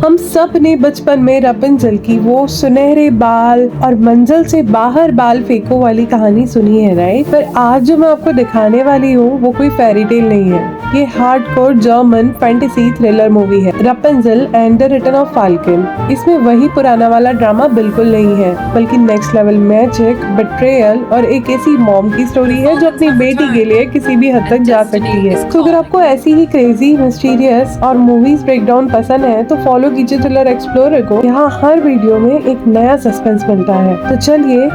हम सब ने बचपन में रपुंज़ल की वो सुनहरे बाल और मंजिल से बाहर बाल फेंको वाली कहानी सुनी है, राइट? पर आज जो मैं आपको दिखाने वाली हूँ वो कोई फेरी टेल नहीं है। ये hardcore German fantasy thriller movie है, Rapunzel and the return of Falcon. इसमें वही पुराना वाला ड्रामा बिल्कुल नहीं है, बल्कि नेक्स्ट लेवल मैजिक, बिट्रेयल और एक ऐसी मॉम की स्टोरी है जो अपनी बेटी के लिए किसी भी हद तक जा सकती है। तो अगर आपको ऐसी ही क्रेजी, मिस्टीरियस और मूवीज ब्रेकडाउन पसंद है तो फॉलो कीजिए थ्रिलर एक्सप्लोरर को। यहाँ हर वीडियो में एक नया सस्पेंस मिलता है। तो चलिए,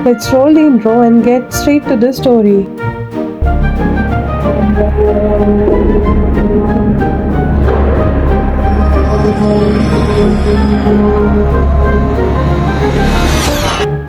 let's roll the intro and get straight to the story.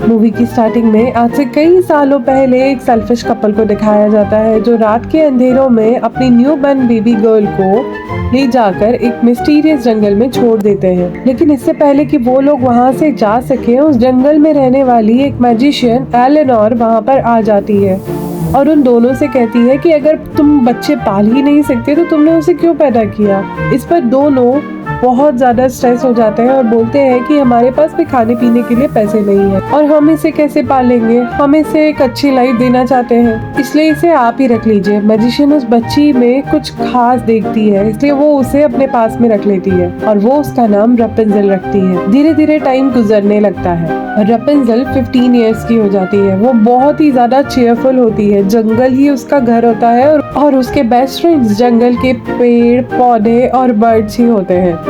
Movie की स्टार्टिंग में आज से कई सालों पहले एक सेल्फिश कपल को दिखाया जाता है जो रात के अंधेरों में अपनी न्यू बर्न बेबी गर्ल को ले जाकर एक मिस्टीरियस जंगल में छोड़ देते हैं। लेकिन इससे पहले कि वो लोग वहाँ से जा सके, उस जंगल में रहने वाली एक मैजिशियन एलेनोर वहाँ पर आ जाती है और उन दोनों से कहती है कि अगर तुम बच्चे पाल ही नहीं सकते तो तुमने उसे क्यों पैदा किया। इस पर दोनों बहुत ज्यादा स्ट्रेस हो जाते हैं और बोलते हैं कि हमारे पास भी खाने पीने के लिए पैसे नहीं है और हम इसे कैसे पालेंगे, हम इसे एक अच्छी लाइफ देना चाहते हैं, इसलिए इसे आप ही रख लीजिए। मैजिशियन उस बच्ची में कुछ खास देखती है, इसलिए वो उसे अपने पास में रख लेती है और वो उसका नाम रपुंज़ल रखती है। धीरे धीरे टाइम गुजरने लगता है और रपुंज़ल 15 इयर्स की हो जाती है। वो बहुत ही ज्यादा चेयरफुल होती है, जंगल ही उसका घर होता है और उसके बेस्ट फ्रेंड्स जंगल के पेड़ पौधे और बर्ड्स ही होते हैं।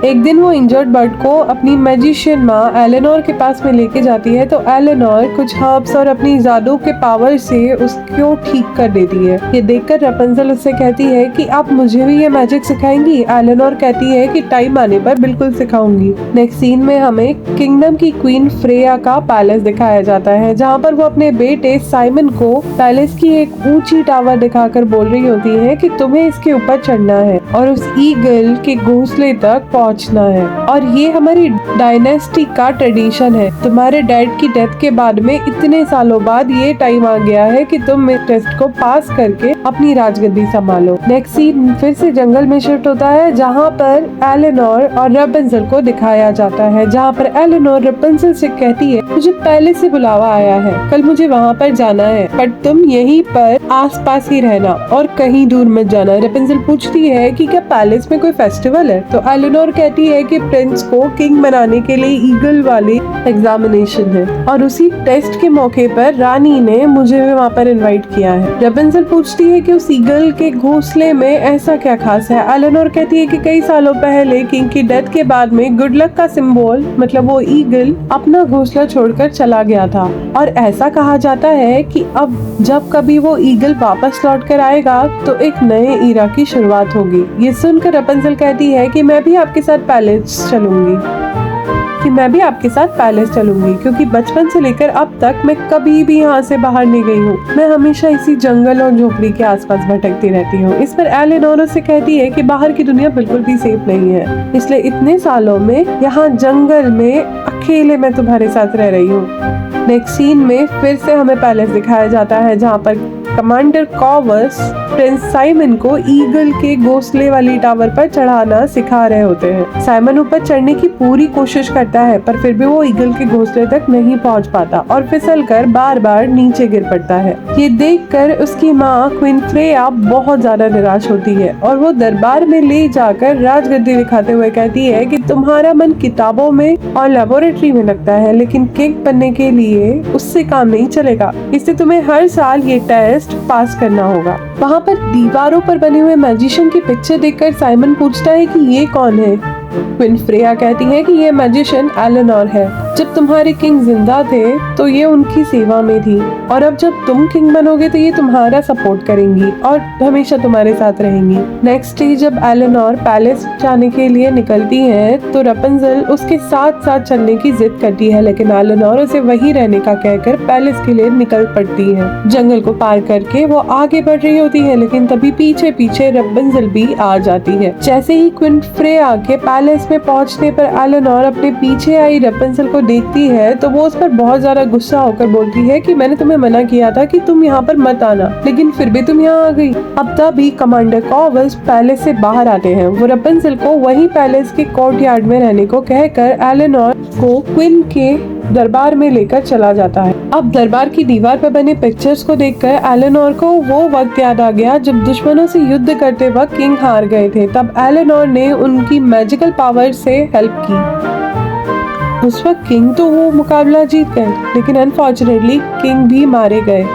एक दिन वो इंजर्ड बर्ड को अपनी मैजिशियन माँ एलेनोर के पास में लेके जाती है तो एलेनोर कुछ हर्ब्स और अपनी जादू के पावर से उसको ठीक कर देती है। ये देखकर रपुंज़ल उससे कहती है कि आप मुझे भी ये मैजिक सिखाएंगी। एलेनोर कहती है कि टाइम आने पर बिल्कुल सिखाऊंगी। नेक्स्ट सीन में हमें किंगडम की क्वीन फ्रेया का पैलेस दिखाया जाता है, जहाँ पर वो अपने बेटे साइमन को पैलेस की एक ऊंची टावर दिखाकर बोल रही होती है कि तुम्हें इसके ऊपर चढ़ना है और उस ईगल के घोंसले तक पहुंचना है। और ये हमारी डायनेस्टी का ट्रेडिशन है। तुम्हारे डैड की डेथ के बाद में इतने सालों बाद ये टाइम आ गया है कि तुम इस टेस्ट को पास करके अपनी राजगद्दी संभालो। नेक्स्ट सीन फिर से जंगल में शिफ्ट होता है, जहाँ पर एलेनोर और रपुंज़ल को दिखाया जाता है, जहाँ पर एलेनोर रपुंज़ल से कहती है मुझे पहले से बुलावा आया है, कल मुझे वहाँ पर जाना है, पर तुम यहीं पर आसपास ही रहना और कहीं दूर मत जाना। रपुंज़ल पूछती है कि क्या पैलेस में कोई फेस्टिवल है, तो एलेनोर कहती है कि प्रिंस को किंग बनाने के लिए ईगल वाली एग्जामिनेशन है और उसी टेस्ट के मौके पर रानी ने मुझे भी वहाँ पर इनवाइट किया है। रपुंज़ल पूछती है कि उस ईगल के घोंसले में ऐसा क्या खास है। एलेनोर कहती है कि कई सालों पहले किंग की डेथ के बाद में गुड लक का सिंबल मतलब वो ईगल अपना घोंसला छोड़कर चला गया था और ऐसा कहा जाता है कि अब जब कभी वो ईगल वापस लौट कर आएगा तो एक नए ईरा की शुरुआत होगी। ये सुनकर रपुंज़ल कहती है कि मैं भी आपके साथ पैलेस चलूंगी क्योंकि बचपन से लेकर अब तक मैं कभी भी यहाँ से बाहर नहीं गई हूँ। मैं हमेशा इसी जंगल और झोपड़ी के आसपास भटकती रहती हूँ। इस पर एलेनोर से कहती है कि बाहर की दुनिया बिल्कुल भी सेफ नहीं है, इसलिए इतने सालों में यहाँ जंगल में अकेले मैं तुम्हारे साथ रह रही हूँ। नेक्स्ट सीन में फिर से हमें पैलेस दिखाया जाता है, जहाँ पर कमांडर कॉवर्स प्रिंस साइमन को ईगल के घोंसले वाली टावर पर चढ़ाना सिखा रहे होते हैं। साइमन ऊपर चढ़ने की पूरी कोशिश करता है पर फिर भी वो ईगल के घोंसले तक नहीं पहुंच पाता और फिसलकर बार बार नीचे गिर पड़ता है। ये देखकर उसकी माँ क्वीन फ्रेया बहुत ज्यादा निराश होती है और वो दरबार में ले जाकर राजगद्दी दिखाते हुए कहती है कि तुम्हारा मन किताबों में और लेबोरेटरी में लगता है, लेकिन किंग बनने के लिए उससे काम नहीं चलेगा, इससे तुम्हें हर साल ये टेस्ट पास करना होगा। वहाँ पर दीवारों पर बने हुए मैजिशियन की पिक्चर देखकर साइमन पूछता है कि ये कौन है। क्वीन फ्रेया कहती है कि ये मैजिशियन एलेनोर है। जब तुम्हारे किंग जिंदा थे तो ये उनकी सेवा में थी और अब जब तुम किंग बनोगे तो ये तुम्हारा सपोर्ट करेंगी और हमेशा तुम्हारे साथ रहेंगी। नेक्स्ट डे जब एलेनोर पैलेस जाने के लिए निकलती है तो रपुंज़ल उसके साथ साथ चलने की जिद करती है, लेकिन एलेनोर उसे वहीं रहने का कहकर पैलेस के लिए निकल पड़ती है। जंगल को पार करके वो आगे बढ़ रही होती है, लेकिन तभी पीछे पीछे रपुंज़ल भी आ जाती है। जैसे ही क्वीन फ्रेया के पैलेस में पहुंचने पर एलेनोर अपने पीछे आई रपुंज़ल को देखती है तो वो उस पर बहुत ज्यादा गुस्सा होकर बोलती है कि मैंने तुम्हें मना किया था कि तुम यहाँ पर मत आना, लेकिन फिर भी तुम यहाँ आ गई। अब तभी कमांडर कॉर्वस पैलेस से बाहर आते हैं। वो रपंजल को वही पैलेस के कोर्टयार्ड में रहने को कहकर एलेनोर को क्वीन के दरबार में लेकर चला जाता है। अब दरबार की दीवार पर बने पिक्चर्स को देखकर एलेनोर को वो वक्त याद आ गया जब दुश्मनों से युद्ध करते वक्त किंग हार गए थे। तब एलेनोर ने उनकी मैजिकल पावर से हेल्प की। उस वक्त किंग तो वो मुकाबला जीत गए, लेकिन अनफॉर्चुनेटली किंग भी मारे गए।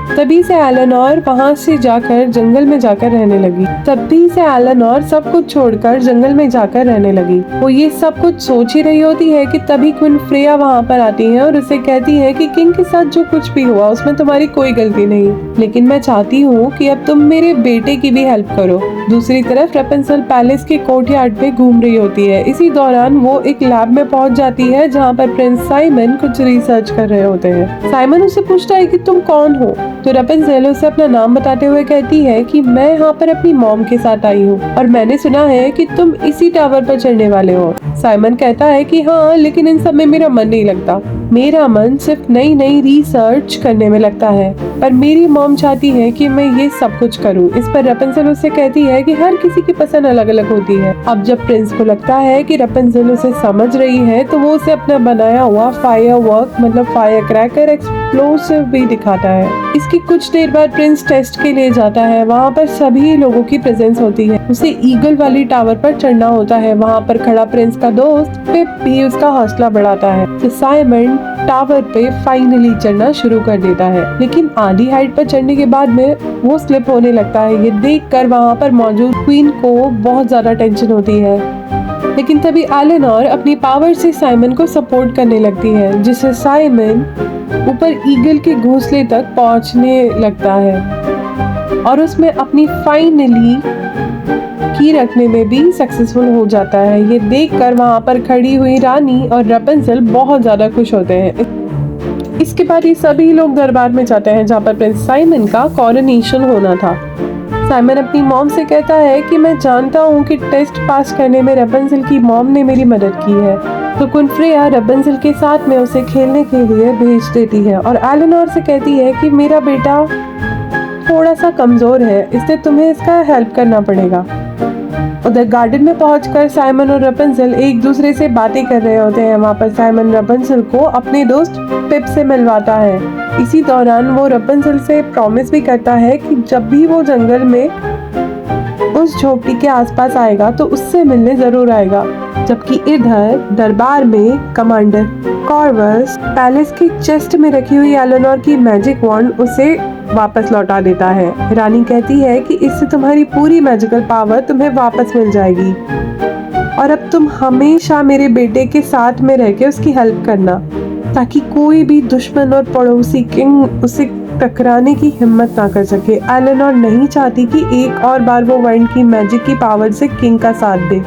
तभी से एलेनोर वहाँ से जाकर जंगल में जाकर रहने लगी। तभी से एलेनोर सब कुछ छोड़कर जंगल में जाकर रहने लगी। वो ये सब कुछ सोच ही रही होती है कि तभी क्वीन फ्रेया वहाँ पर आती है और उसे कहती है कि किंग के साथ जो कुछ भी हुआ उसमें तुम्हारी कोई गलती नहीं, लेकिन मैं चाहती हूँ कि अब तुम मेरे बेटे की भी हेल्प करो। दूसरी तरफ रपंजल पैलेस के कोर्टयार्ड में घूम रही होती है। इसी दौरान वो एक लैब में पहुँच जाती है जहाँ पर प्रिंस साइमन कुछ रिसर्च कर रहे होते हैं। साइमन उससे पूछता है कि तुम कौन हो, तो रपंजल उसे अपना नाम बताते हुए कहती है कि मैं यहाँ पर अपनी मॉम के साथ आई हूँ और मैंने सुना है कि तुम इसी टावर पर चढ़ने वाले हो। साइमन कहता है कि हाँ, लेकिन इन सब में मेरा मन नहीं लगता। मेरा मन सिर्फ नई नई रिसर्च करने में लगता है, पर मेरी मॉम चाहती है कि मैं ये सब कुछ करूं। इस पर रपंजल उससे कहती है कि हर किसी की पसंद अलग अलग होती है। अब जब प्रिंस को लगता है कि रपंजल उसे समझ रही है तो वो उसे अपना बनाया हुआ फायरवर्क मतलब फायर क्रैकर एक्सप्लोसिव भी दिखाता है। इसकी कुछ देर बाद प्रिंस टेस्ट के लिए जाता है। वहाँ पर सभी लोगों की प्रेजेंस होती है। उसे ईगल वाली टावर पर चढ़ना होता है। वहाँ पर खड़ा प्रिंस का दोस्त पिप भी उसका हौसला बढ़ाता है। तो साइमन टावर पे फाइनली चढ़ना शुरू कर देता है, लेकिन आधी हाइट पर चढ़ने के बाद में वो स्लिप होने लगता है। ये देखकर वहाँ पर मौजूद क्वीन को बहुत ज्यादा टेंशन होती है, लेकिन तभी एलेनोर अपनी पावर से साइमन को सपोर्ट करने लगती है, जिससे साइमन ऊपर ईगल के घोंसले तक पहुँचने लगता है और उसमें अपनी फाइनली की रखने में भी सक्सेसफुल हो जाता है। ये देखकर वहाँ पर खड़ी हुई रानी और रपंजल बहुत ज्यादा खुश होते हैं। इसके बाद ये सभी लोग दरबार में जाते हैं जहाँ पर प्रिंस साइमन का कॉरोनेशन होना था। साइमन अपनी मॉम से कहता है कि मैं जानता हूँ कि टेस्ट पास करने में रपंजल की मॉम ने मेरी मदद की है। तो क्वीन फ्रेया रपंजल के साथ में उसे खेलने के लिए भेज देती है और एलेनोर से कहती है कि मेरा बेटा थोड़ा सा कमजोर है, इसलिए तुम्हें इसका हेल्प करना पड़ेगा। उधर गार्डन में पहुंचकर साइमन और रपंजल एक दूसरे से बातें कर रहे होते हैं। वहाँ पर साइमन रपंजल को अपने दोस्त पिप से मिलवाता है। इसी दौरान वो रपंजल से प्रॉमिस भी करता है कि जब भी वो जंगल में उस झोपड़ी के आसपास आएगा तो उससे मिलने जरूर आएगा। जबकि इधर दरबार में कमांडर कॉर्वस पैलेस की चेस्ट में रखी हुई एलेनोर की मैजिक वॉन्ड उसे वापस लौटा देता है। रानी कहती है कि इससे तुम्हारी पूरी मैजिकल पावर तुम्हें वापस मिल जाएगी और अब तुम हमेशा मेरे बेटे के साथ में रह के उसकी हेल्प करना, ताकि कोई भी दुश्मन और पड़ोसी किंग उसे टकराने की हिम्मत ना कर सके। एलेनोर नहीं चाहती कि एक और बार वो वॉन्ड की मैजिक की पावर से किंग का साथ दे,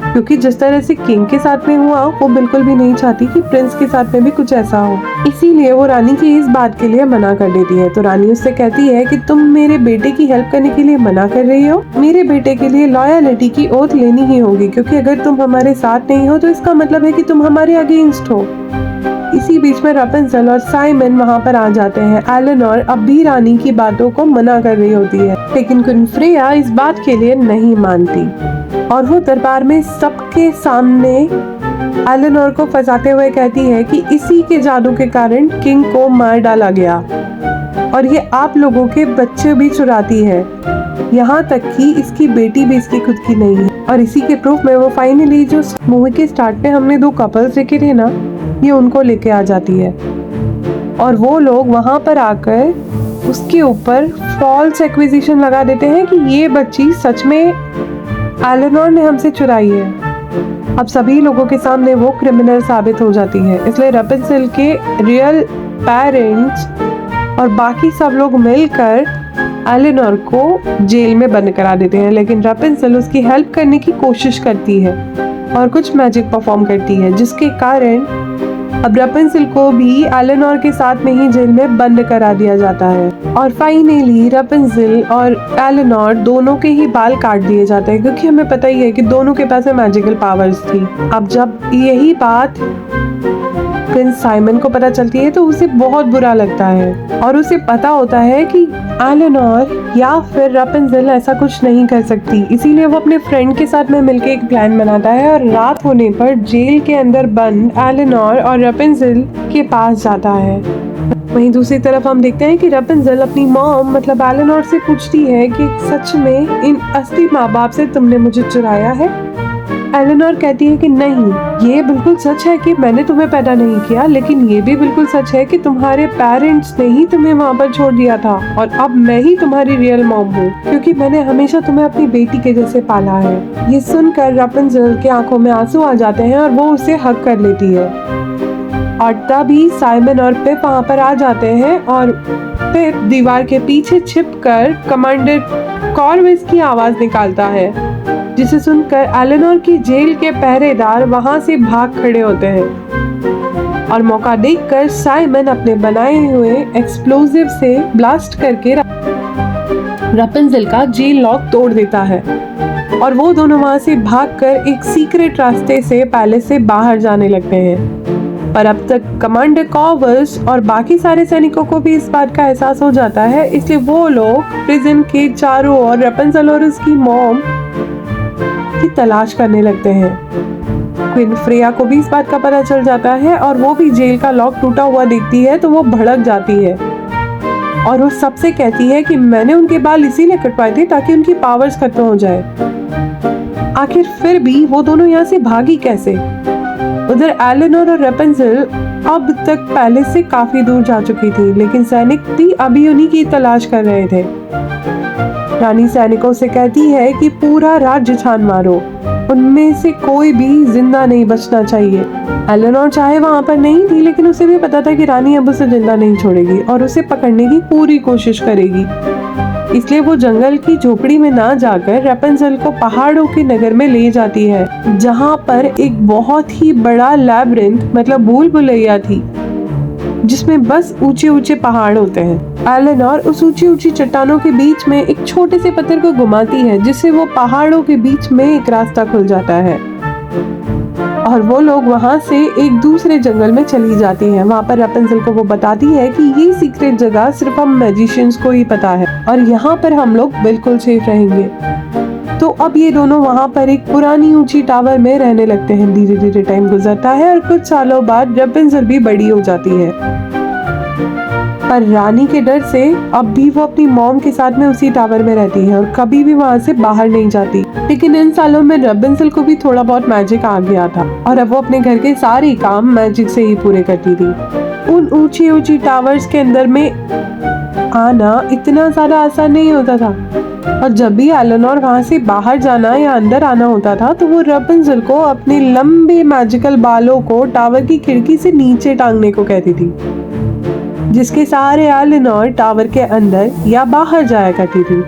क्योंकि जिस तरह से किंग के साथ में हुआ वो बिल्कुल भी नहीं चाहती कि प्रिंस के साथ में भी कुछ ऐसा हो। इसीलिए वो रानी की इस बात के लिए मना कर देती है। तो रानी उससे कहती है कि तुम मेरे बेटे की हेल्प करने के लिए मना कर रही हो, मेरे बेटे के लिए लॉयल्टी की ओथ लेनी ही होगी, क्योंकि अगर तुम हमारे साथ नहीं हो तो इसका मतलब है कि तुम हमारे अगेंस्ट हो। इसी बीच में रपंजल और साइमन वहाँ पर आ जाते हैं। एलेनोर अब भी रानी की बातों को मना कर रही होती है, लेकिन क्वीन फ्रेया इस बात के लिए नहीं मानती और वो दरबार में सबके सामने एलेनोर को फंसाते हुए कहती है कि इसी के जादू के कारण किंग को मार डाला गया और ये आप लोगों के बच्चे भी चुराती है, यहाँ तक कि इसकी बेटी भी इसकी खुद की नहीं है। और इसी के प्रूफ में वो फाइनली जो मूवी के स्टार्ट में हमने दो कपल्स देखे थे ना, ये उनको लेके आ जाती है और वो लोग वहाँ पर आकर उसके ऊपर फॉल्स एक्विजिशन लगा देते हैं कि ये बच्ची सच में एलेनोर ने हमसे चुराई है। अब सभी लोगों के सामने वो क्रिमिनल साबित हो जाती है, इसलिए रपंजल के रियल पेरेंट्स और बाकी सब लोग मिलकर एलेनोर को जेल में बंद करा देते हैं। लेकिन रपंजल उसकी हेल्प करने की कोशिश करती है और कुछ मैजिक परफॉर्म करती है, जिसके कारण अब रपंजल को भी एलेनोर के साथ में ही जेल में बंद करा दिया जाता है और फाइनली रपंजल और एलेनोर दोनों के ही बाल काट दिए जाते हैं, क्योंकि हमें पता ही है कि दोनों के पास में मैजिकल पावर्स थी। अब जब यही बात साइमन को पता चलती है तो उसे बहुत बुरा लगता है और उसे पता होता है कि एलेनोर या फिर रपुंज़ेल ऐसा कुछ नहीं कर सकती। इसीलिए वो अपने फ्रेंड के साथ में मिलकर एक प्लान बनाता है और रात होने पर जेल के अंदर बंद एलेनोर और रपुंज़ेल के पास जाता है। वहीं दूसरी तरफ हम देखते हैं कि रपुंज़ेल अपनी मॉम मतलब एलेनोर से पूछती है कि सच में इन असली माँ बाप से तुमने मुझे चुराया है? एलेनोर कहती है कि नहीं, ये बिल्कुल सच है कि मैंने तुम्हें पैदा नहीं किया, लेकिन ये भी बिल्कुल सच है कि तुम्हारे पेरेंट्स ने ही तुम्हें वहाँ पर छोड़ दिया था और अब मैं ही तुम्हारी रियल मॉम हूँ, क्योंकि मैंने हमेशा तुम्हें अपनी बेटी के जैसे पाला है। ये सुनकर रपुंज़ेल के आंखों में आंसू आ जाते हैं और वो उसे हग कर लेती है। और तभी साइमन और पिप वहाँ पर आ जाते हैं और पिप दीवार के पीछे छिपकर कमांडर कॉर्विस की आवाज निकालता है, जिसे सुनकर एलेनोर की जेल के पहरेदार वहां से भाग खड़े होते हैं और मौका देखकर साइमन अपने बनाए हुए एक्सप्लोजिव से ब्लास्ट करके रपुंज़ेल का जेल लॉक तोड़ देता है और वो दोनों वहां से भागकर एक सीक्रेट रास्ते से पैलेस से बाहर जाने लगते हैं। पर अब तक कमांडर कॉर्विस और बाकी सारे सैनिकों को भी इस बात का एहसास हो जाता है, इसलिए वो लोग प्रिजन के चारों ओर रपुंज़ेल और उसकी मॉम की तलाश करने लगते हैं। क्वीन फ्रेया को भी इस बात का पता चल जाता है और वो भी जेल का लॉक टूटा हुआ देखती है तो वो भड़क जाती है और वो सबसे कहती है कि मैंने उनके बाल इसीलिए कटवाए थे ताकि उनकी पावर्स खत्म हो जाए। आखिर फिर भी वो दोनों यहाँ से भागी कैसे? उधर एलेनोर और रपुंज़ेल अब तक पैलेस से काफी दूर जा चुकी थी, लेकिन सैनिक भी अभी उन्हीं की तलाश कर रहे थे। रानी सैनिकों से कहती है कि पूरा राज्य छान मारो, उनमें से कोई भी जिंदा नहीं बचना चाहिए। एलेनोर चाहे वहाँ पर नहीं थी, लेकिन उसे भी पता था कि रानी अब उसे जिंदा नहीं छोड़ेगी और उसे पकड़ने की पूरी कोशिश करेगी। इसलिए वो जंगल की झोपड़ी में ना जाकर रपुंज़ेल को पहाड़ों के नगर में ले जाती है, जहाँ पर एक बहुत ही बड़ा लैबिरिंथ मतलब भूल भुलैया थी, जिसमें बस ऊंचे ऊंचे पहाड़ होते हैं। एलेनोर उस ऊंची ऊंची चट्टानों के बीच में एक छोटे से पत्थर को घुमाती है, जिससे वो पहाड़ों के बीच में एक रास्ता खुल जाता है और वो लोग वहां से एक दूसरे जंगल में चली जाती हैं। वहां पर रपुंज़ेल को वो बताती है कि ये सीक्रेट जगह सिर्फ हम मैजिशियंस को ही पता है और यहाँ पर हम लोग बिल्कुल सेफ रहेंगे। तो अब ये दोनों वहाँ पर एक पुरानी ऊंची टावर में रहने लगते हैं। धीरे धीरे टाइम गुजरता है और कुछ सालों बाद रपुंज़ेल भी बड़ी हो जाती है, पर रानी के डर से अब भी वो अपनी मॉम के साथ में उसी टावर में रहती है और कभी भी वहाँ से बाहर नहीं जाती। लेकिन इन सालों में रपुंज़ेल को भी थोड़ा बहुत मैजिक आ गया था और अब वो अपने घर के सारे काम मैजिक से ही पूरे करती थी। उन ऊंची ऊंची टावर्स के अंदर में आना इतना ज्यादा आसान नहीं होता था और जब भी एलेनोर वहाँ से बाहर जाना या अंदर आना होता था तो वो रपुंज़ेल को अपने लंबे मैजिकल बालों को टावर की खिड़की से नीचे टांगने को कहती थी, जिसके सहारे एलेनोर टावर के अंदर या बाहर जाया करती थी।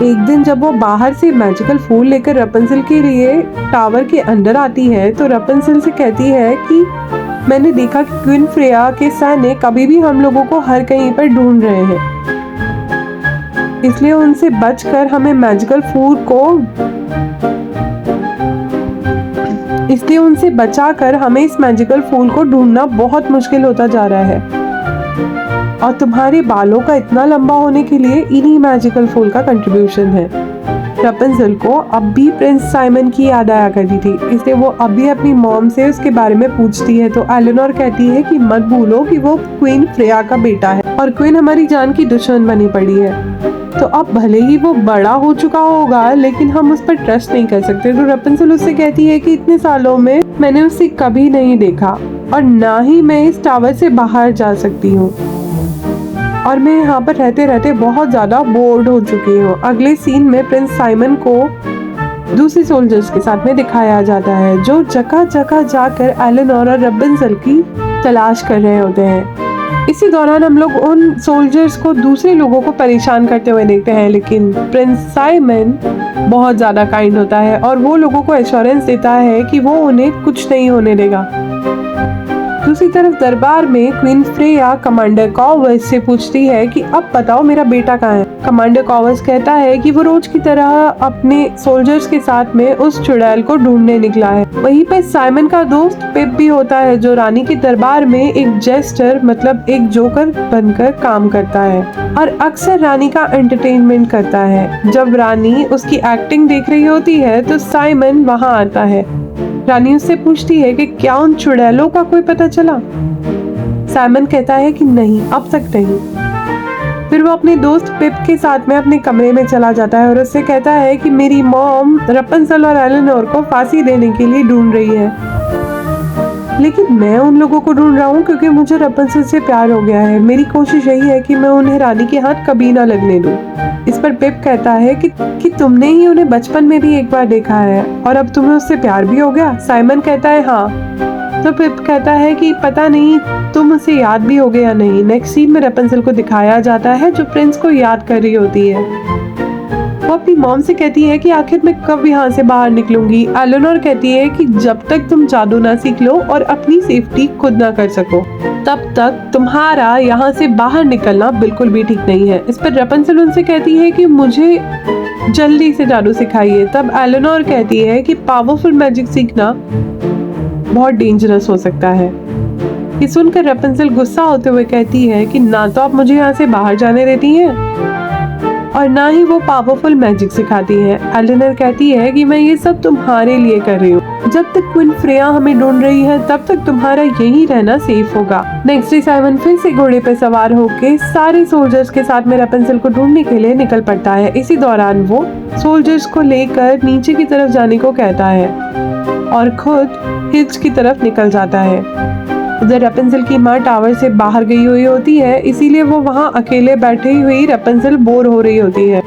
एक दिन जब वो बाहर से मैजिकल फूल लेकर रपुंज़ेल के लिए टावर के अंदर आती है तो रपुंज़ेल से कहती है कि मैंने देखा कि क्वीन फ्रेया के सैनिक कभी भी हम लोगों को हर कहीं पर ढूंढ रहे हैं, इसलिए उनसे बचकर हमें मैजिकल फूल को इसलिए उनसे बचाकर हमें इस मैजिकल फूल को ढूंढना बहुत मुश्किल होता जा रहा है और तुम्हारे बालों का इतना लंबा होने के लिए इन्हीं मैजिकल फूल का कंट्रीब्यूशन है। रपुंज़ेल को अब भी प्रिंस साइमन की याद आया करती थी, इसलिए वो अभी अपनी मॉम से उसके बारे में पूछती है तो एलेनोर कहती है कि मत भूलो कि वो क्वीन फ्रेया का बेटा है और क्वीन हमारी जान की दुश्मन बनी पड़ी है। तो अब भले ही वो बड़ा हो चुका होगा, लेकिन हम उस पर ट्रस्ट नहीं कर सकते। तो रपुंज़ेल उससे कहती है कि इतने सालों में मैंने उसे कभी नहीं देखा और ना ही मैं इस टावर से बाहर जा सकती हूँ और मैं यहाँ पर रहते रहते बहुत ज्यादा बोर्ड हो चुकी हूँ। अगले सीन में प्रिंस साइमन को दूसरे सोल्जर्स के साथ में दिखाया जाता है, जो जगह जगह जाकर एलेनोर और रपुंज़ेल की तलाश कर रहे होते हैं। इसी दौरान हम लोग उन सोल्जर्स को दूसरे लोगों को परेशान करते हुए देखते हैं, लेकिन प्रिंस साइमन बहुत ज्यादा काइंड होता है और वो लोगों को एश्योरेंस देता है कि वो उन्हें कुछ नहीं होने देगा। दूसरी तरफ दरबार में क्वीन फ्रेया कमांडर कॉर्वस से पूछती है कि अब बताओ मेरा बेटा कहाँ है। कमांडर कॉर्वस कहता है कि वो रोज की तरह अपने सोल्जर्स के साथ में उस चुड़ैल को ढूंढने निकला है। वहीं पे साइमन का दोस्त पिप भी होता है जो रानी के दरबार में एक जेस्टर मतलब एक जोकर बनकर काम करता है और अक्सर रानी का एंटरटेनमेंट करता है। जब रानी उसकी एक्टिंग देख रही होती है तो साइमन वहाँ आता है। रानी उससे पूछती है कि क्या उन चुड़ैलों का कोई पता चला। साइमन कहता है कि नहीं, अब तक नहीं। फिर वो अपने दोस्त पिप के साथ में अपने कमरे में चला जाता है और उससे कहता है कि मेरी मॉम रपंसल और एलेनोर को फांसी देने के लिए ढूंढ रही है, लेकिन मैं उन लोगों को ढूंढ रहा हूँ क्योंकि मुझे रपंसल से प्यार हो गया है। मेरी कोशिश यही है कि मैं उन्हें रानी के हाथ कभी ना लगने दूँ। इस पर पिप कहता है कि तुमने ही उन्हें बचपन में भी एक बार देखा है और अब तुम्हें उससे प्यार भी हो गया। साइमन कहता है हाँ। तो पिप कहता है कि पता नहीं तुम उसे याद भी हो गया या नहीं। नेक्स्ट सीन में रपंसल को दिखाया जाता है जो प्रिंस को याद कर रही होती है। वो अपनी मॉम से कहती है कि आखिर मैं कब यहाँ से बाहर निकलूंगी। एलेनोर कहती है कि जब तक तुम जादू ना सीख लो और अपनी सेफ्टी खुद ना कर सको तब तक तुम्हारा यहाँ से बाहर निकलना बिल्कुल भी ठीक नहीं है। इस पर रपंसल उनसे कहती है कि मुझे जल्दी से जादू सिखाइए। तब एलेनोर कहती है कि पावरफुल मैजिक सीखना बहुत डेंजरस हो सकता है। ये सुनकर रपंसल गुस्सा होते हुए कहती है कि ना तो आप मुझे यहाँ से बाहर जाने देती हैं और ना ही वो पावरफुल मैजिक सिखाती है। एलेनोर कहती है कि मैं ये सब तुम्हारे लिए कर रही हूँ। जब तक क्वीन फ्रेया हमें ढूंढ रही है तब तक तुम्हारा यही रहना सेफ होगा। नेक्स्ट डे साइमन फिर से घोड़े पर सवार होके सारे सोल्जर्स के साथ में रपंसल को ढूंढने के लिए निकल पड़ता है। इसी दौरान वो सोल्जर्स को लेकर नीचे की तरफ जाने को कहता है और खुद हिल्स की तरफ निकल जाता है। उधर रपंसल की माँ टावर से बाहर गई हुई होती है, इसीलिए वो वहाँ अकेले बैठी हुई रपंसल बोर हो रही होती है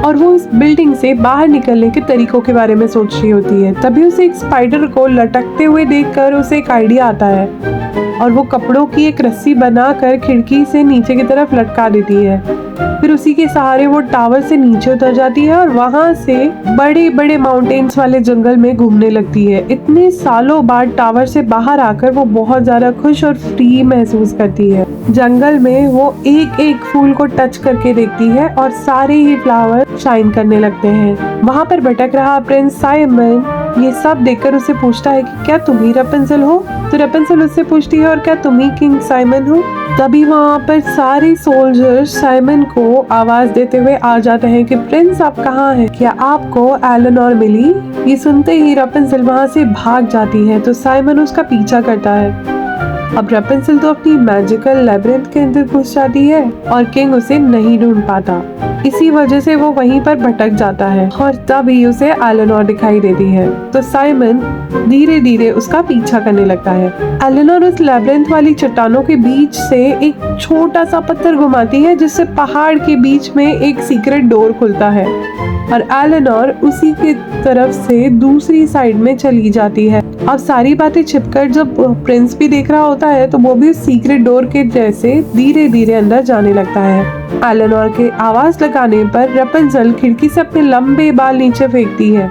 और वो इस बिल्डिंग से बाहर निकलने के तरीकों के बारे में सोच रही होती है। तभी उसे एक स्पाइडर को लटकते हुए देखकर उसे एक आइडिया आता है और वो कपड़ों की एक रस्सी बनाकर खिड़की से नीचे की तरफ लटका देती है। फिर उसी के सहारे वो टावर से नीचे उतर जाती है और वहाँ से बड़े बड़े माउंटेन्स वाले जंगल में घूमने लगती है। इतने सालों बाद टावर से बाहर आकर वो बहुत ज्यादा खुश और फ्री महसूस करती है। जंगल में वो एक एक फूल को टच करके देखती है और सारे ही फ्लावर शाइन करने लगते हैं। वहाँ पर भटक रहा प्रिंस साइमन ये सब देखकर उसे पूछता है कि क्या तुम ही रपंसल हो। तो रपंसल उससे पूछती है और क्या तुम ही किंग साइमन हो। तभी वहाँ पर सारे सोल्जर्स साइमन को आवाज देते हुए आ जाते हैं कि प्रिंस आप कहाँ हैं, क्या आपको एलेनोर मिली। ये सुनते ही रपंसल वहाँ से भाग जाती है तो साइमन उसका पीछा करता है। अब रपंसल तो अपनी मैजिकल लैबिरिंथ के अंदर घुस जाती है और किंग उसे नहीं ढूंढ पाता। इसी वजह से वो वहीं पर भटक जाता है और तभी उसे एलेनोर दिखाई देती है तो साइमन धीरे धीरे उसका पीछा करने लगता है। एलेनोर उस लैबिरिंथ वाली चट्टानों के बीच से एक छोटा सा पत्थर घुमाती है जिससे पहाड़ के बीच में एक सीक्रेट डोर खुलता है और एलेनोर उसी की तरफ से दूसरी साइड में चली जाती है। अब सारी बातें छिपकर जब प्रिंस भी देख रहा होता है तो वो भी उस सीक्रेट डोर के जैसे धीरे धीरे अंदर जाने लगता है। एलेनोर के आवाज लगाने पर रपंसल खिड़की से अपने लंबे बाल नीचे फेंकती है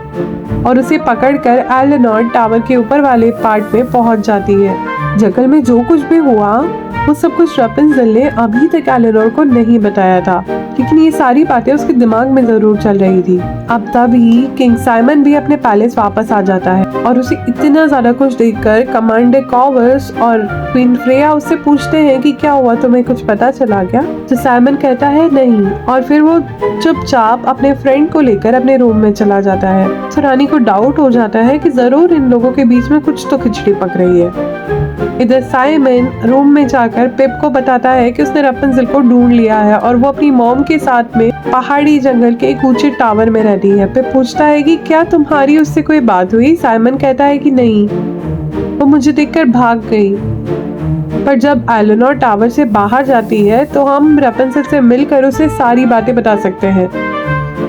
और उसे पकड़कर एलेनोर टावर के ऊपर वाले पार्ट में पहुंच जाती है। जंगल में जो कुछ भी हुआ वो सब कुछ रपंसल ने अभी तक एलेनोर को नहीं बताया था, लेकिन ये सारी बातें उसके दिमाग में जरूर चल रही थी। अब तभी किंग साइमन भी अपने पैलेस वापस आ जाता है और उसे इतना ज्यादा खुश देखकर कमांडर कॉर्वस और क्वीन फ्रेया उससे पूछते हैं कि क्या हुआ, तुम्हें कुछ पता चला क्या। तो साइमन कहता है नहीं और फिर वो चुपचाप अपने फ्रेंड को लेकर अपने रूम में चला जाता है। तो रानी को डाउट हो जाता है कि जरूर इन लोगों के बीच में कुछ तो खिचड़ी पक रही है। इधर साइमन रूम में जाकर पिप को बताता है कि उसने रपंसल को ढूंढ लिया है और वो अपनी मॉम के साथ में पहाड़ी जंगल के एक ऊंचे टावर में रहती है। पिप पूछता है कि क्या तुम्हारी उससे कोई बात हुई। साइमन कहता है कि नहीं, वो मुझे देखकर भाग गई। पर जब एलेनोर टावर से बाहर जाती है तो हम रपंसल से मिलकर उसे सारी बातें बता सकते हैं।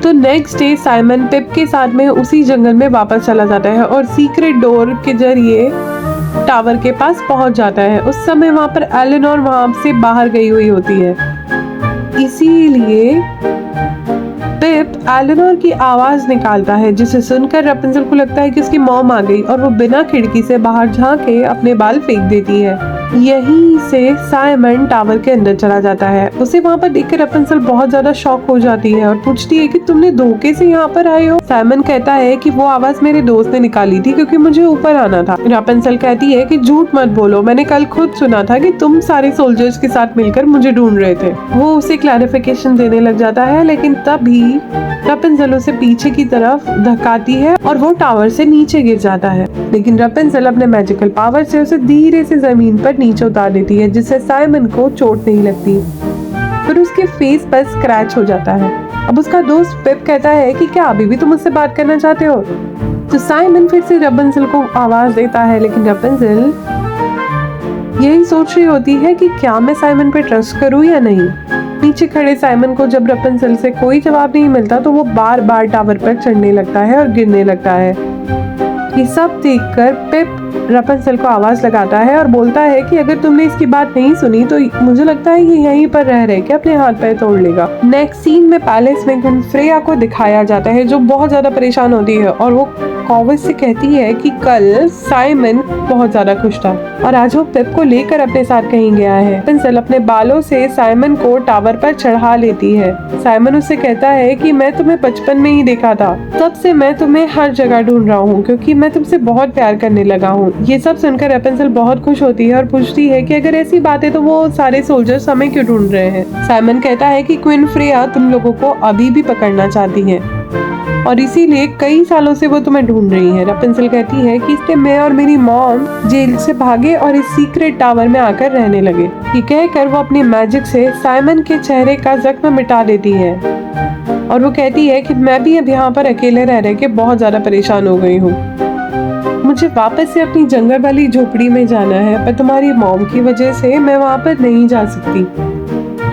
तो नेक्स्ट डे साइमन पिप के साथ में उसी जंगल में वापस चला जाता है और सीक्रेट डोर के जरिए टावर के पास पहुंच जाता है। उस समय वहां पर एलेनोर वहां से बाहर गई हुई होती है, इसीलिए पिप एलेनोर की आवाज निकालता है, जिसे सुनकर रपुंज़ल को लगता है कि उसकी मॉम आ गई और वो बिना खिड़की से बाहर झांके अपने बाल फेंक देती है। यहीं से साइमन टावर के अंदर चला जाता है। उसे वहाँ पर देखकर रपुंज़ल बहुत ज्यादा शॉक हो जाती है और पूछती है कि तुमने धोखे से यहाँ पर आए हो। साइमन कहता है कि वो आवाज मेरे दोस्त ने निकाली थी क्योंकि मुझे ऊपर आना था। रपुंज़ल कहती है कि झूठ मत बोलो, मैंने कल खुद सुना था कि तुम सारे सोल्जर्स के साथ मिलकर मुझे ढूंढ रहे थे। वो उसे क्लैरिफिकेशन देने लग जाता है, लेकिन तभी रपुंज़ल उसे पीछे की तरफ धक्काती है और वो टावर से नीचे गिर जाता है। लेकिन रपुंज़ल अपने मैजिकल पावर से उसे धीरे से जमीन पर नीचे उतार देती है, जिससे साइमन को चोट नहीं लगती, पर उसके फेस पर स्क्रैच हो जाता है। अब उसका दोस्त पिप कहता है कि क्या अभी भी तुम मुझसे बात करना चाहते हो? तो साइमन फिर से रपुंज़ल को आवाज देता है, लेकिन रपुंज़ल यही सोच रही होती है कि क्या मैं साइमन पे ट्रस्ट करूं या नहीं। पीछे खड़े साइमन को जब रपुंज़ल से कोई जवाब नहीं मिलता तो वो बार बार टावर पर चढ़ने लगता है और गिरने लगता है। ये सब देखकर पिप रपुंज़ल को आवाज लगाता है और बोलता है कि अगर तुमने इसकी बात नहीं सुनी तो मुझे लगता है ये यहीं पर रह के अपने हाथ पैर तोड़ लेगा। नेक्स्ट सीन में पैलेस में क्वीन फ्रेया को दिखाया जाता है, जो बहुत ज्यादा परेशान होती है और वो कॉवस से कहती है कि कल साइमन बहुत ज्यादा खुश था और आज वो पिप को लेकर अपने साथ कहीं गया है। रपुंज़ल अपने बालों से साइमन को टावर पर चढ़ा लेती है। साइमन उससे कहता है कि मैं तुम्हें बचपन में ही देखा था, तब से मैं तुम्हें हर जगह ढूंढ रहा हूँ क्योंकि मैं तुमसे बहुत प्यार करने लगा हूँ। ये सब सुनकर रपुंज़ल बहुत खुश होती है और पूछती है कि अगर ऐसी बात है तो वो सारे सोल्जर्स हमें क्यों ढूंढ रहे हैं। साइमन कहता है कि क्वीन फ्रेया तुम लोगों को अभी भी पकड़ना चाहती है और इसीलिए कई सालों से वो तुम्हें ढूंढ रही है। रपुंज़ल कहती है कि इसलिए मैं और मेरी मॉम जेल से भागे और इस सीक्रेट टावर में आकर रहने लगे। ये कहकर वो अपनी मैजिक से साइमन के चेहरे का जख्म मिटा देती है और वो कहती है कि मैं भी अब यहाँ पर अकेले रह के बहुत ज्यादा परेशान हो गई हूँ। मुझे वापस से अपनी जंगल वाली झोपड़ी में जाना है, पर तुम्हारी मॉम की वजह से मैं वहाँ पर नहीं जा सकती।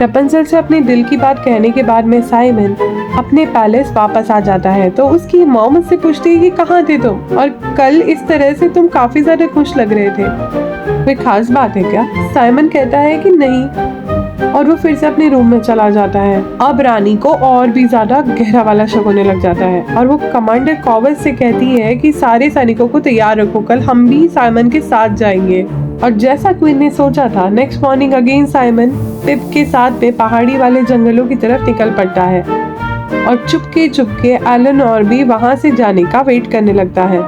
रपुंज़ल से अपने दिल की बात कहने के बाद में साइमन अपने पैलेस वापस आ जाता है तो उसकी मॉम उससे पूछती है कि कहाँ थे तुम और कल इस तरह से तुम काफी ज्यादा खुश लग रहे थे, कोई खास बात है क्या? साइमन कहता है कि नहीं और वो फिर से अपने रूम में चला जाता है। अब रानी को और भी ज्यादा गहरा वाला शक होने लग जाता है और वो कमांडर कॉवस से कहती है कि सारे सैनिकों को तैयार रखो, कल हम भी साइमन के साथ जाएंगे। और जैसा क्वीन ने सोचा था, नेक्स्ट मॉर्निंग अगेन साइमन पिप के साथ में पहाड़ी वाले जंगलों की तरफ निकल पड़ता है और चुपके एलेनोर भी वहां से जाने का वेट करने लगता है।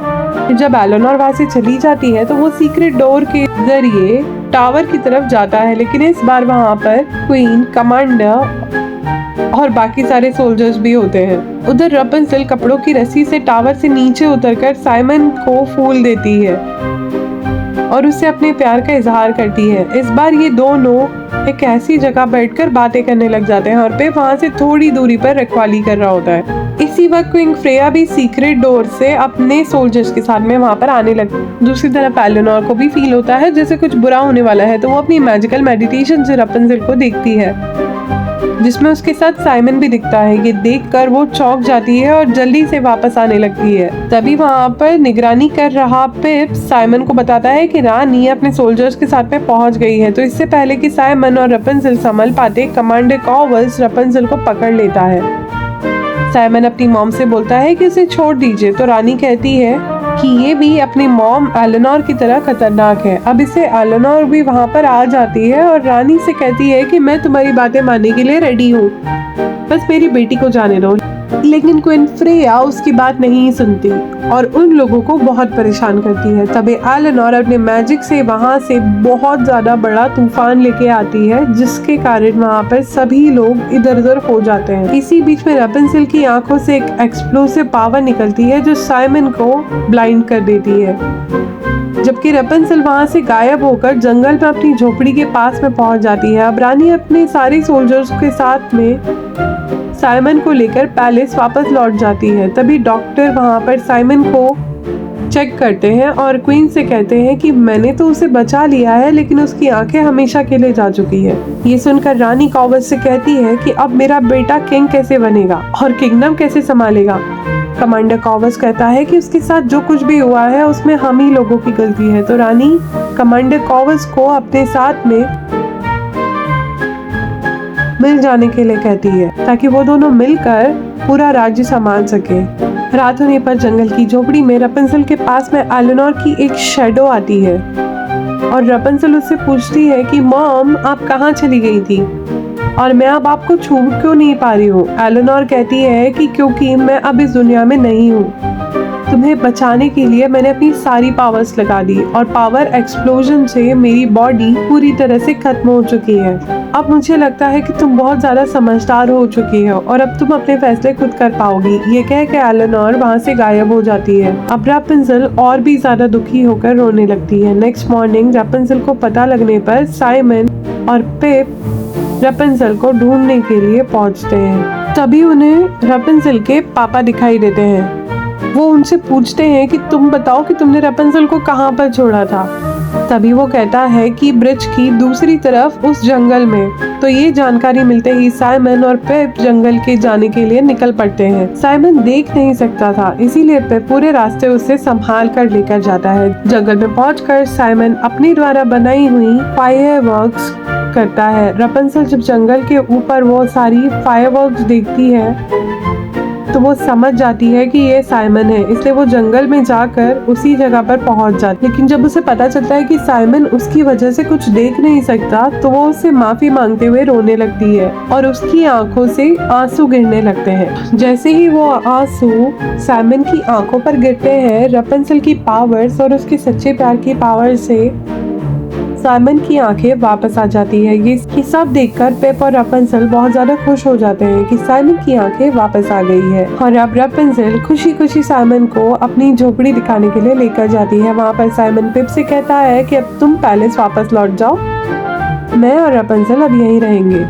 जब एलेनोर वहां से चली जाती है तो वो सीक्रेट डोर के जरिए टावर की तरफ जाता है, लेकिन इस बार वहां पर क्वीन, कमांडर और बाकी सारे सोल्जर्स भी होते हैं। उधर रपुंज़ल कपड़ों की रस्सी से टावर से नीचे उतरकर साइमन को फूल देती है और उससे अपने प्यार का इजहार करती है। इस बार ये दोनों एक ऐसी जगह बैठकर बातें करने लग जाते हैं और पिप वहाँ से थोड़ी दूरी पर रखवाली कर रहा होता है। इसी वक्त क्वीन फ्रेया भी सीक्रेट डोर से अपने सोल्जर्स के साथ में वहाँ पर आने लगती। दूसरी तरफ एलेनोर को भी फील होता है जैसे कुछ बुरा होने वाला है, तो वो अपनी मैजिकल मेडिटेशन से रपुंज़ल को देखती है, जिसमें उसके साथ साइमन भी दिखता है। ये देखकर वो चौंक जाती है और जल्दी से वापस आने लगती है। तभी वहाँ पर निगरानी कर रहा पिप साइमन को बताता है कि रानी अपने सोल्जर्स के साथ में पहुंच गई है। तो इससे पहले कि साइमन और रपुंज़ल संभल पाते, कमांडर कॉवस रपुंज़ल को पकड़ लेता है। साइमन अपनी मॉम से बोलता है कि उसे छोड़ दीजिए, तो रानी कहती है कि ये भी अपनी मॉम एलेनोर की तरह खतरनाक है। अब इसे एलेनोर भी वहाँ पर आ जाती है और रानी से कहती है कि मैं तुम्हारी बातें मानने के लिए रेडी हूँ, बस मेरी बेटी को जाने दो। लेकिन क्वीन फ्रेया उसकी बात नहीं सुनती और उन लोगों को बहुत परेशान करती है। तभी एलेनोर अपने मैजिक से वहाँ से बहुत ज्यादा बड़ा तूफान लेके आती है, जिसके कारण वहाँ पर सभी लोग इधर उधर हो जाते हैं। इसी बीच में रपुंज़ल की आंखों से एक एक्सप्लोसिव पावर निकलती है जो साइमन को ब्लाइंड कर देती है, जबकि रपुंज़ल वहाँ से गायब होकर जंगल में अपनी झोपड़ी के पास में पहुँच जाती है। अब रानी अपने सारे सोल्जर्स के साथ में साइमन को लेकर पैलेस वापस लौट जाती है। तभी डॉक्टर वहाँ पर साइमन को चेक करते हैं और क्वीन से कहते हैं कि मैंने तो उसे बचा लिया है, लेकिन उसकी आंखें हमेशा के लिए जा चुकी है। ये सुनकर रानी कॉवस से कहती है कि अब मेरा बेटा किंग कैसे बनेगा और किंगडम कैसे संभालेगा। कमांडर कॉवस कहता है कि उसके साथ जो कुछ भी हुआ है उसमें हम ही लोगों की गलती है। तो रानी कमांडर कॉवस को अपने साथ में मिल जाने के लिए कहती है ताकि वो दोनों मिलकर पूरा राज्य संभाल सके। रात होने पर जंगल की झोपड़ी में रपुंज़ल के पास में एलेनोर की एक शैडो आती है और रपुंज़ल उससे पूछती है कि मॉम, आप कहाँ चली गई थी और मैं अब आपको छू क्यों नहीं पा रही हूँ। एलेनोर कहती है कि क्योंकि मैं अब इस दुनिया में नहीं हूँ। तुम्हें बचाने के लिए मैंने अपनी सारी पावर्स लगा दी और पावर एक्सप्लोजन से मेरी बॉडी पूरी तरह से खत्म हो चुकी है। अब मुझे लगता है कि तुम बहुत ज्यादा समझदार हो चुकी हो और अब तुम अपने फैसले खुद कर पाओगी। ये कह के एलेनोर वहाँ से गायब हो जाती है। अब रपुंज़ल और भी ज्यादा दुखी होकर रोने लगती है। नेक्स्ट मॉर्निंग रपुंज़ल को पता लगने पर साइमन और पिप रपुंज़ल को ढूंढने के लिए पहुंचते हैं। तभी उन्हें रपुंज़ल के पापा दिखाई देते हैं। वो उनसे पूछते हैं कि तुम बताओ कि तुमने रपुंज़ल को कहाँ पर छोड़ा था। तभी वो कहता है कि ब्रिज की दूसरी तरफ उस जंगल में। तो ये जानकारी मिलते ही साइमन और पिप जंगल के जाने के लिए निकल पड़ते हैं। साइमन देख नहीं सकता था, इसीलिए पिप पूरे रास्ते उसे संभाल कर लेकर जाता है। जंगल में पहुंचकर साइमन अपनी द्वारा बनाई हुई फायरवर्क्स करता है। रपुंज़ल जब जंगल के ऊपर वो सारी फायरवर्क्स देखती है तो वो समझ जाती है कि ये साइमन है, इसलिए वो जंगल में जाकर उसी जगह पर पहुंच जाती है। लेकिन जब उसे पता चलता है कि साइमन उसकी वजह से कुछ देख नहीं सकता तो वो उससे माफी मांगते हुए रोने लगती है और उसकी आंखों से आंसू गिरने लगते हैं। जैसे ही वो आंसू साइमन की आंखों पर गिरते हैं, रपुंज़ल की पावर्स और उसके सच्चे प्यार की पावर से साइमन की आंखें वापस आ जाती है। ये सब देखकर पिप और रपुंज़ल बहुत ज्यादा खुश हो जाते हैं कि साइमन की आंखें वापस आ गई है। और अब रपुंज़ल खुशी खुशी साइमन को अपनी झोपड़ी दिखाने के लिए लेकर जाती है। वहाँ पर साइमन पिप से कहता है कि अब तुम पैलेस वापस लौट जाओ, मैं और रपुंज़ल अब यहीं रहेंगे।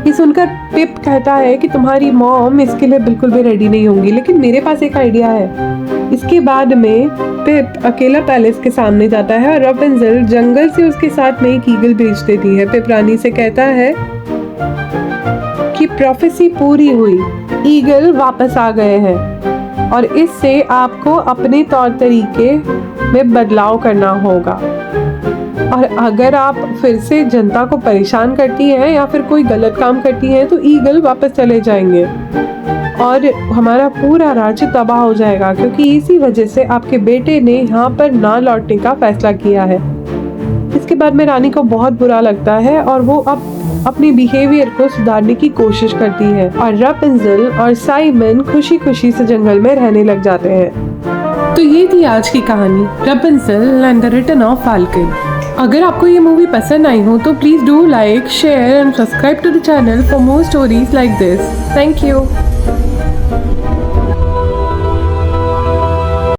ये सुनकर पिप कहता है कि तुम्हारी मॉम इसके लिए बिल्कुल भी रेडी नहीं होंगी, लेकिन मेरे पास एक आइडिया है। इसके बाद में पिप अकेला पैलेस के सामने जाता है और रपुंज़ल जंगल से उसके साथ में एक ईगल भेज देती है। पिप रानी से कहता है कि प्रोफेसी पूरी हुई, ईगल वापस आ गए हैं और इससे आपको अपने तौर तरीके में बदलाव करना होगा। और अगर आप फिर से जनता को परेशान करती हैं या फिर कोई गलत काम करती हैं तो ईगल वापस चले जाएंगे और हमारा पूरा राज्य तबाह हो जाएगा, क्योंकि इसी वजह से आपके बेटे ने यहाँ पर ना लौटने का फैसला किया है। इसके बाद में रानी को बहुत बुरा लगता है और वो अब अपनी बिहेवियर को सुधारने की कोशिश करती है और रपुंज़ल और साइमन खुशी खुशी से जंगल में रहने लग जाते हैं। तो ये थी आज की कहानी Rapunzel and the return of Falcon. अगर आपको ये मूवी पसंद आई हो तो please do like, share and subscribe to the channel for more stories like this. Thank you.